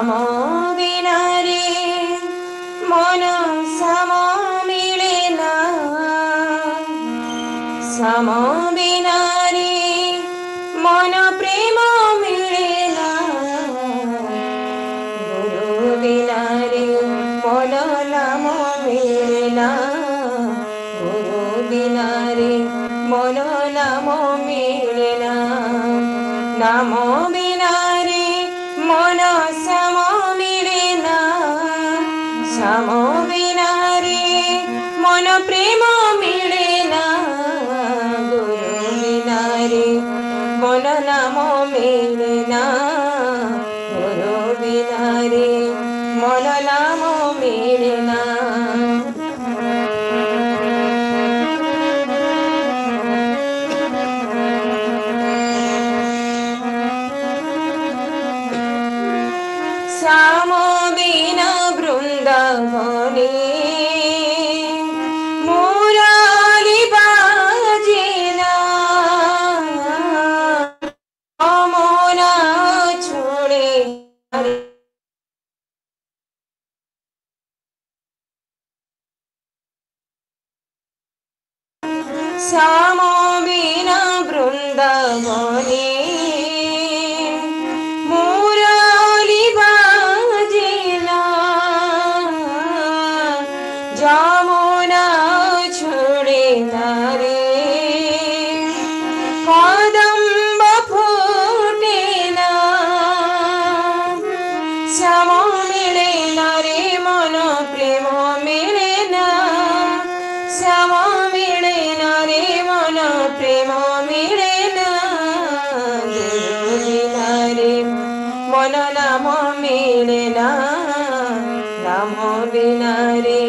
नाम बिना रे मन सम मिले ना, सम बिना रे मन प्रेम मिले ना, गुरु बिना रे मन नाम मिले ना, गुरु बिना रे मन नाम मिले ना, नाम बिना रे मन सम मिले ना, सम बिना रे मन प्रेम मिले ना, गुरु बिना रे मन नाम मिले ना, गुरु बिना रे मन नाम मिले ना। श्याम बिना वृंदावने मुरारी बाजेना, अमोना छोड़े श्याम बिना वृंदावने मुरारी बाजेना, जमुना छोड़े तारे कदम्ब फूटेना, श्याम मिले ना रे मन प्रेम मिले ना, श्याम मिले ना रे मन प्रेम मिले ना, गुरु बिना रे मन नाम मिले ना, नाम बिना रे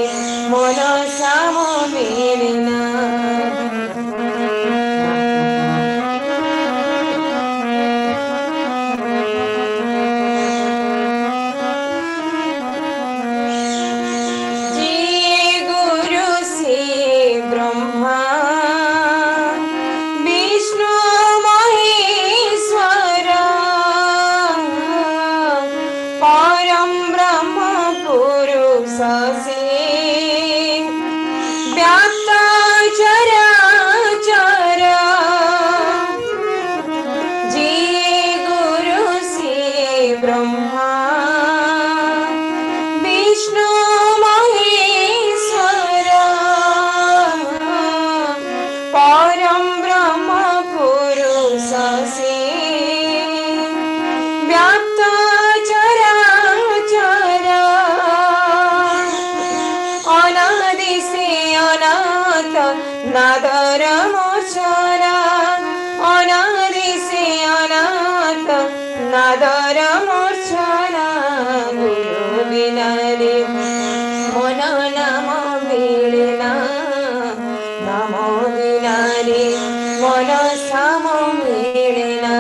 मन श्याम मिले ना। जी गुरु से ब्रह्मा विष्णु महेश्वर, परम ब्रह्म पुरुष से व्याप्त चराचर, जी गुरु से ब्रह्मा विष्णु महेश्वर, परम ब्रह्म पुरुष से व्याप्त चराचर, अनादि से अनाथ नादर मोचन, अनादि से अनाथ नादर मोचन, गुरु बिना रे मन नाम मिले ना, नाम बिना रे मन सम मिले ना।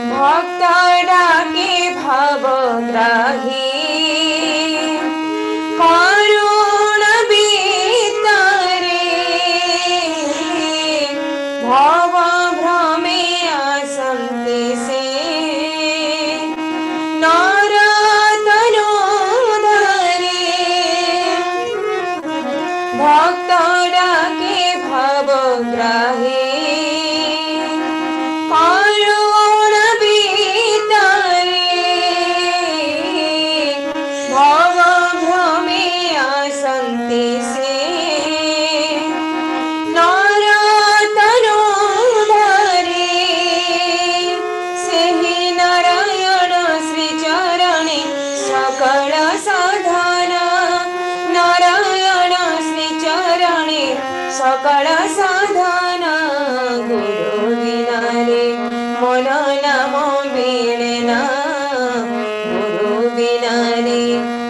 भक्त डाके भवग्राही करुण बीतरे, भव भ्रमे आसक्ति से नरतनु धरे, भक्त डाके भवग्राही करुण बीतरे, भव भ्रमे आसक्ति से नरतनु धरे, सेहि नारायण श्री चरणे सकल साधन, नारायण श्री चरणे सकल साधन, गुरु बिना रे मन नाम मिले ना, गुरु बिना रे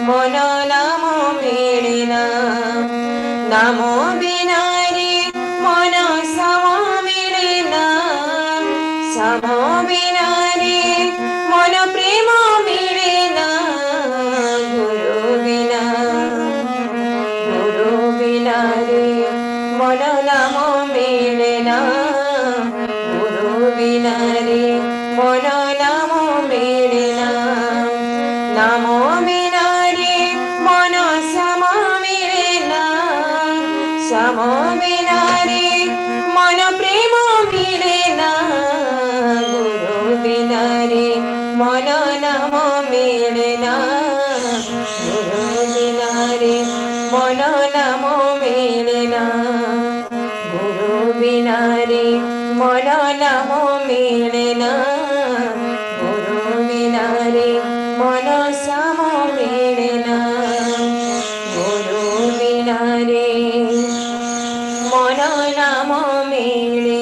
मन नाम मिले ना, नाम बिना रे मन सम मिले ना, सम बिना रे मन प्रेम मिले ना, गुरु बिना नामो बिना रे मन श्याम मिले ना, श्याम बिना रे मन प्रेम मिले ना, गुरु बिना रे मन नाम मिले ना, गुरु बिना रे मन नाम मिले ना, गुरु बिना रे मन नाम मिले ना, गुरु बिना रे मन श्याम मिले ना, गुरु बिना रे मन नाम मिले